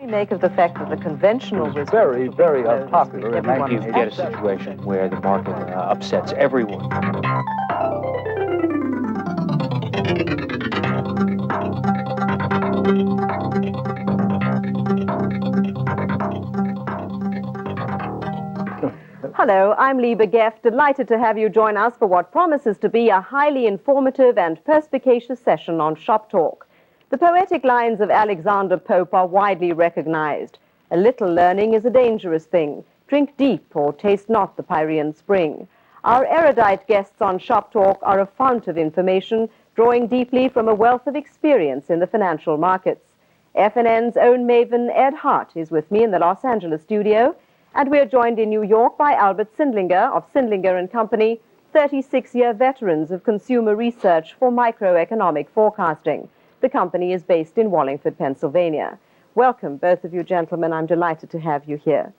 you make of the fact that the conventional wisdom very, very unpopular in everyone You get a situation where the market upsets everyone. Hello, I'm Liebe Geff, delighted to have you join us for what promises to be a highly informative and perspicacious session on Shop Talk. The poetic lines of Alexander Pope are widely recognized. A little learning is a dangerous thing. Drink deep or taste not the Pyrean spring. Our erudite guests on Shop Talk are a fount of information, drawing deeply from a wealth of experience in the financial markets. FNN's own maven Ed Hart is with me in the Los Angeles studio, and we are joined in New York by Albert Sindlinger of Sindlinger & Company, 36-year veterans of consumer research for microeconomic forecasting. The company is based in Wallingford, Pennsylvania. Welcome, both of you gentlemen. I'm delighted to have you here.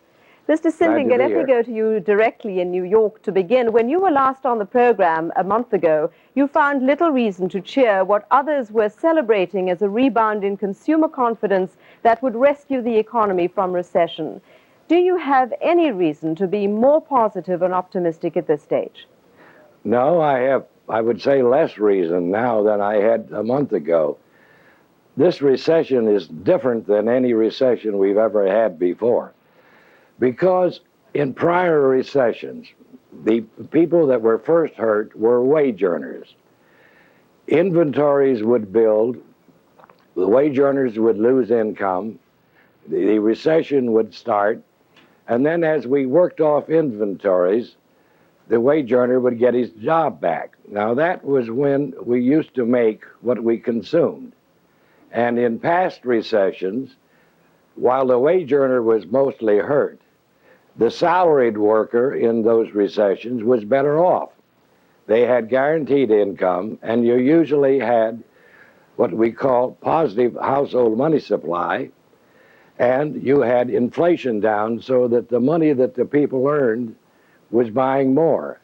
Mr. Sindlinger, let me go to you directly in New York to begin. When you were last on the program a month ago, you found little reason to cheer what others were celebrating as a rebound in consumer confidence that would rescue the economy from recession. Do you have any reason to be more positive and optimistic at this stage? No, I would say less reason now than I had a month ago. This recession is different than any recession we've ever had before. Because in prior recessions, the people that were first hurt were wage earners. Inventories would build, the wage earners would lose income, the recession would start, and then as we worked off inventories, the wage earner would get his job back. Now that was when we used to make what we consumed. And in past recessions, while the wage earner was mostly hurt, the salaried worker in those recessions was better off. They had guaranteed income, and you usually had what we call positive household money supply, and you had inflation down so that the money that the people earned was buying more.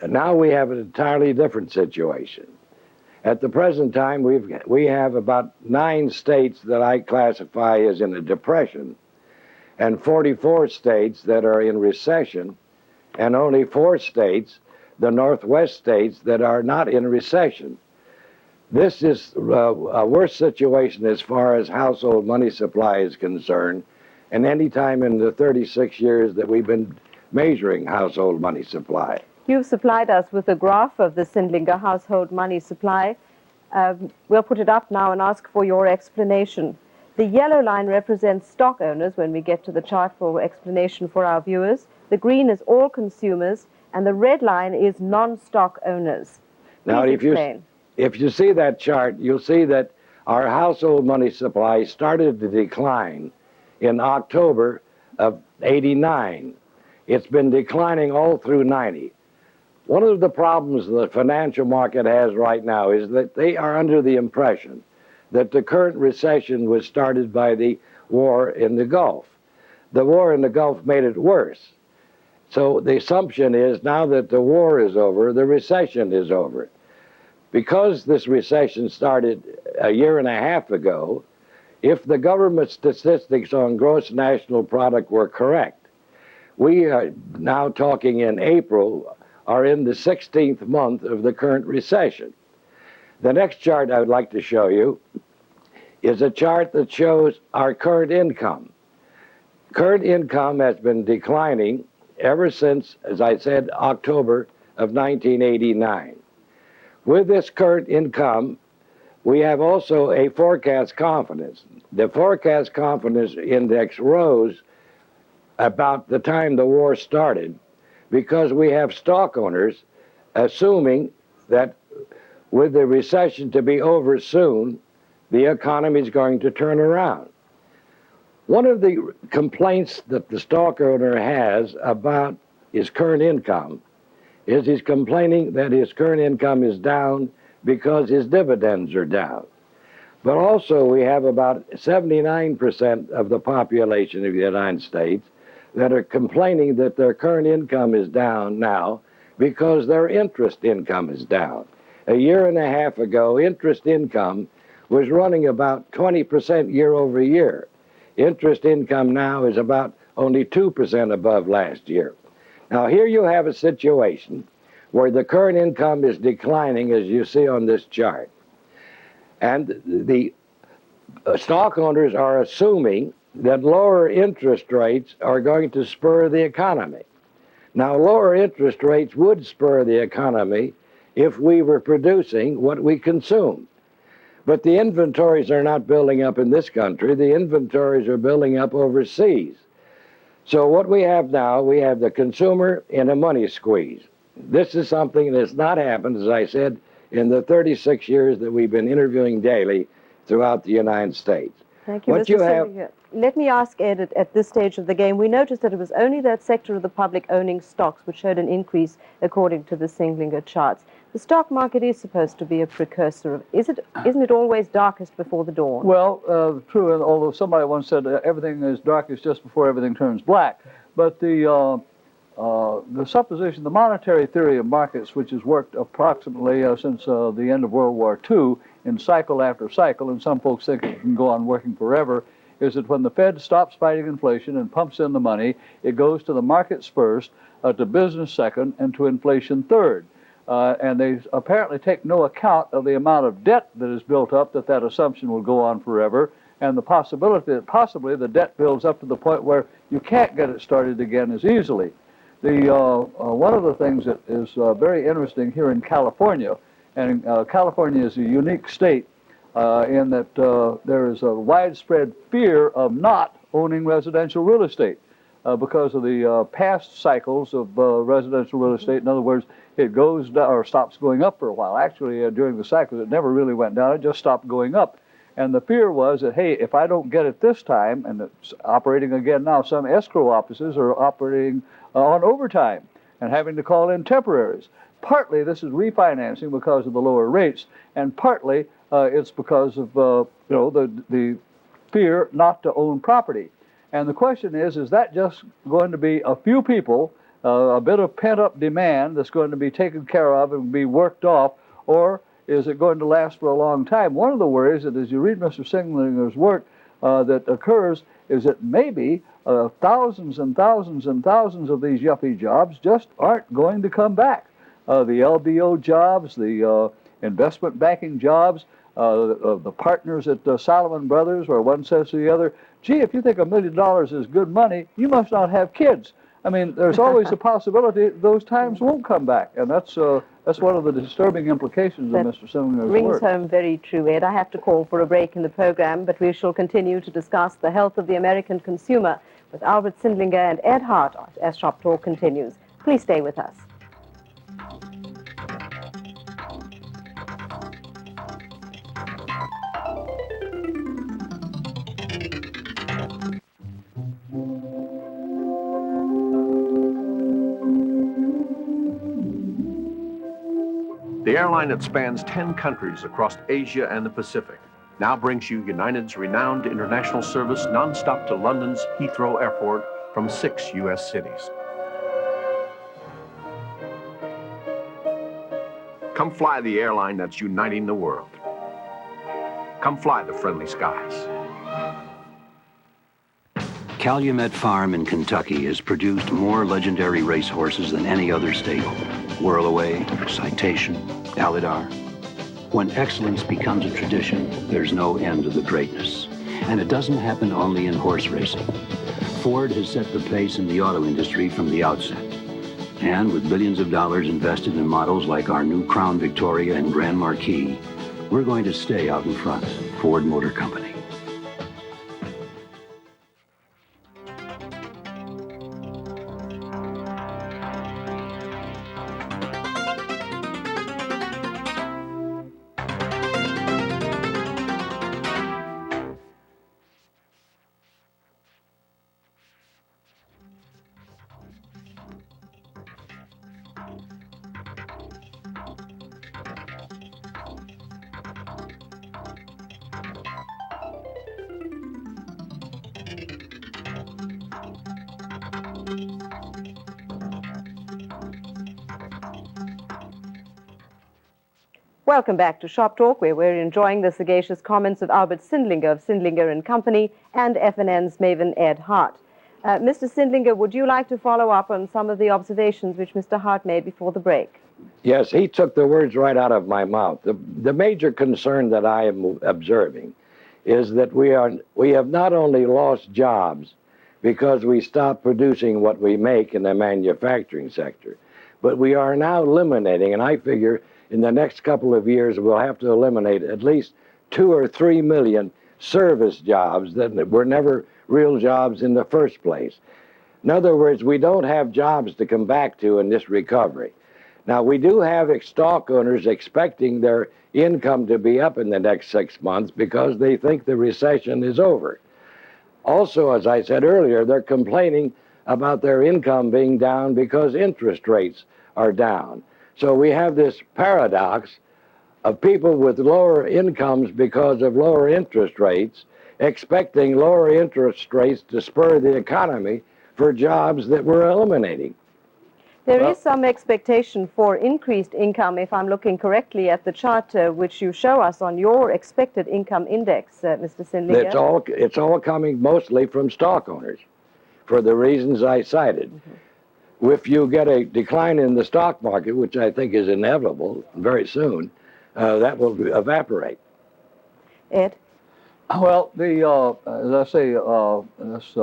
And now we have an entirely different situation. At the present time, we have about 9 states that I classify as in a depression, and 44 states that are in recession, and only 4 states, the Northwest states, that are not in recession. This is a worse situation as far as household money supply is concerned, and any time in the 36 years that we've been measuring household money supply. You've supplied us with a graph of the Sindlinger household money supply. We'll put it up now and ask for your explanation. The yellow line represents stock owners when we get to the chart for explanation for our viewers. The green is all consumers, and the red line is non-stock owners. Now, if you see that chart, you'll see that our household money supply started to decline in October of '89. It's been declining all through '90. One of the problems the financial market has right now is that they are under the impression that the current recession was started by the war in the Gulf. The war in the Gulf made it worse. So the assumption is now that the war is over, the recession is over. Because this recession started a year and a half ago, if the government statistics on gross national product were correct, we are now talking in April, are in the 16th month of the current recession. The next chart I would like to show you is a chart that shows our current income. Current income has been declining ever since, as I said, October of 1989. With this current income, we have also a forecast confidence. The forecast confidence index rose about the time the war started because we have stock owners assuming that with the recession to be over soon, the economy is going to turn around. One of the complaints that the stock owner has about his current income is he's complaining that his current income is down because his dividends are down. But also we have about 79% of the population of the United States that are complaining that their current income is down now because their interest income is down. A year and a half ago, interest income was running about 20% year over year. Interest income now is about only 2% above last year. Now, here you have a situation where the current income is declining, as you see on this chart. And the stock owners are assuming that lower interest rates are going to spur the economy. Now, lower interest rates would spur the economy if we were producing what we consume. But the inventories are not building up in this country. The inventories are building up overseas. So what we have now, we have the consumer in a money squeeze. This is something that's not happened, as I said, in the 36 years that we've been interviewing daily throughout the United States. Thank you, What Mr. you have- Sindlinger. Let me ask Ed, at this stage of the game, we noticed that it was only that sector of the public owning stocks which showed an increase according to the Sindlinger charts. The stock market is supposed to be a precursor of, isn't it always darkest before the dawn? Well, true, and although somebody once said everything is darkest just before everything turns black. But the supposition, the monetary theory of markets, which has worked approximately since the end of World War II in cycle after cycle, and some folks think it can go on working forever, is that when the Fed stops fighting inflation and pumps in the money, it goes to the markets first, to business second, and to inflation third. And they apparently take no account of the amount of debt that is built up, that assumption will go on forever, and the possibility that possibly the debt builds up to the point where you can't get it started again as easily. One of the things that is very interesting here in California, and California is a unique state in that there is a widespread fear of not owning residential real estate because of the past cycles of residential real estate. In other words, it goes down or stops going up for a while. Actually, during the cycle, it never really went down. It just stopped going up. And the fear was that, hey, if I don't get it this time, and it's operating again now, some escrow offices are operating on overtime and having to call in temporaries. Partly this is refinancing because of the lower rates, and partly it's because of the fear not to own property. And the question is that just going to be a few people, a bit of pent-up demand that's going to be taken care of and be worked off, or is it going to last for a long time? One of the worries that as you read Mr. Sindlinger's work that occurs is that maybe thousands and thousands and thousands of these yuppie jobs just aren't going to come back. The LBO jobs, the investment banking jobs, the partners at Salomon Brothers, where one says to the other, gee, if you think $1 million is good money, you must not have kids. I mean, there's always a possibility those times won't come back, and that's one of the disturbing implications of Mr. Sindlinger's rings work. home very true, Ed. I have to call for a break in the program, but we shall continue to discuss the health of the American consumer with Albert Sindlinger and Ed Hart as Shop Talk continues. Please stay with us. The airline that spans 10 countries across Asia and the Pacific now brings you United's renowned international service nonstop to London's Heathrow Airport from 6 U.S. cities. Come fly the airline that's uniting the world. Come fly the friendly skies. Calumet Farm in Kentucky has produced more legendary racehorses than any other stable. Whirlaway, Citation, Alidar. When excellence becomes a tradition, there's no end to the greatness. And it doesn't happen only in horse racing. Ford has set the pace in the auto industry from the outset. And with billions of dollars invested in models like our new Crown Victoria and Grand Marquis, we're going to stay out in front. Ford Motor Company. Welcome back to Shop Talk, where we're enjoying the sagacious comments of Albert Sindlinger of Sindlinger and Company and FNN's Maven Ed Hart. Mr. Sindlinger, would you like to follow up on some of the observations which Mr. Hart made before the break? Yes, he took the words right out of my mouth. The major concern that I am observing is that we have not only lost jobs because we stopped producing what we make in the manufacturing sector, but we are now eliminating, and I figure in the next couple of years we'll have to eliminate at least 2 or 3 million service jobs that were never real jobs in the first place. In other words, we don't have jobs to come back to in this recovery. Now, we do have stock owners expecting their income to be up in the next 6 months because they think the recession is over. Also, as I said earlier, they're complaining about their income being down because interest rates are down. So we have this paradox of people with lower incomes because of lower interest rates, expecting lower interest rates to spur the economy for jobs that we're eliminating. There is some expectation for increased income, if I'm looking correctly at the chart which you show us on your expected income index, Mr. Sindlinger. It's all coming mostly from stock owners, for the reasons I cited. Mm-hmm. If you get a decline in the stock market, which I think is inevitable very soon, that will evaporate. Ed? Well, as I say, this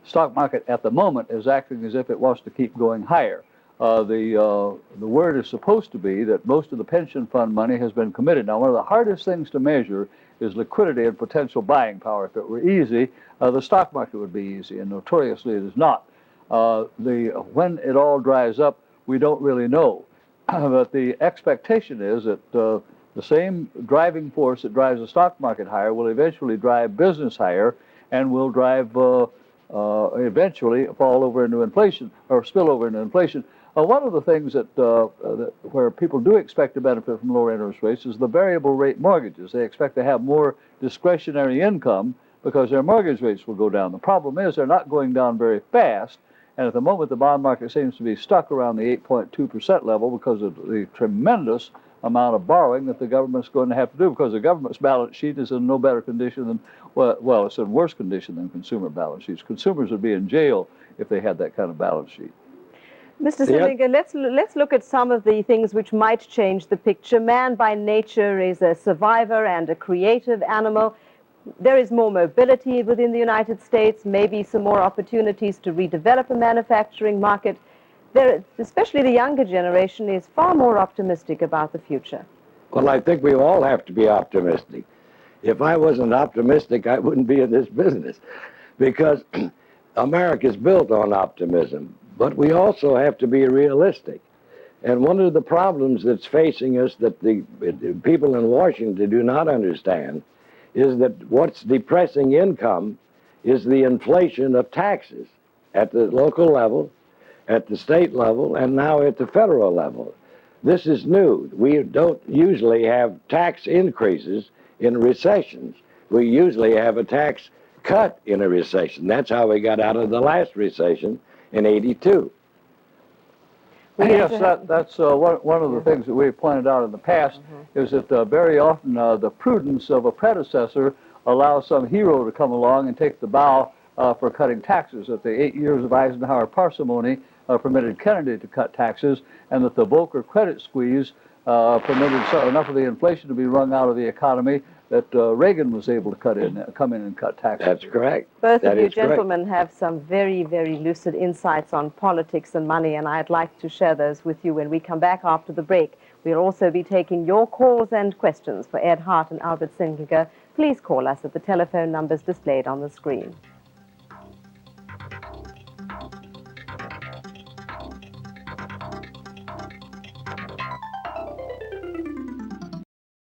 stock market at the moment is acting as if it wants to keep going higher. The word is supposed to be that most of the pension fund money has been committed. Now, one of the hardest things to measure is liquidity and potential buying power. If it were easy, the stock market would be easy, and notoriously it is not. When it all dries up, we don't really know. But the expectation is that the same driving force that drives the stock market higher will eventually drive business higher and will drive eventually fall over into inflation or spill over into inflation. One of the things where people do expect to benefit from lower interest rates is the variable rate mortgages. They expect to have more discretionary income because their mortgage rates will go down. The problem is they're not going down very fast, and at the moment the bond market seems to be stuck around the 8.2% level because of the tremendous amount of borrowing that the government's going to have to do, because the government's balance sheet is in no better condition than, well, it's in worse condition than consumer balance sheets. Consumers would be in jail if they had that kind of balance sheet. Mr. Sindlinger, let's look at some of the things which might change the picture. Man by nature is a survivor and a creative animal. There is more mobility within the United States, maybe some more opportunities to redevelop a manufacturing market. Especially the younger generation is far more optimistic about the future. Well, I think we all have to be optimistic. If I wasn't optimistic, I wouldn't be in this business, because America is built on optimism. But we also have to be realistic. And one of the problems that's facing us that the people in Washington do not understand is that what's depressing income is the inflation of taxes at the local level, at the state level, and now at the federal level. This is new. We don't usually have tax increases in recessions. We usually have a tax cut in a recession. That's how we got out of the last recession in '82. Yes, that's one of the things that we've pointed out in the past, is that very often the prudence of a predecessor allows some hero to come along and take the bow for cutting taxes. That the 8 years of Eisenhower parsimony permitted Kennedy to cut taxes, and that the Volcker credit squeeze permitted enough of the inflation to be wrung out of the economy that Reagan was able to come in and cut taxes. That's correct. Both of you gentlemen have some very, very lucid insights on politics and money, and I'd like to share those with you when we come back after the break. We'll also be taking your calls and questions for Ed Hart and Albert Sindlinger. Please call us at the telephone numbers displayed on the screen.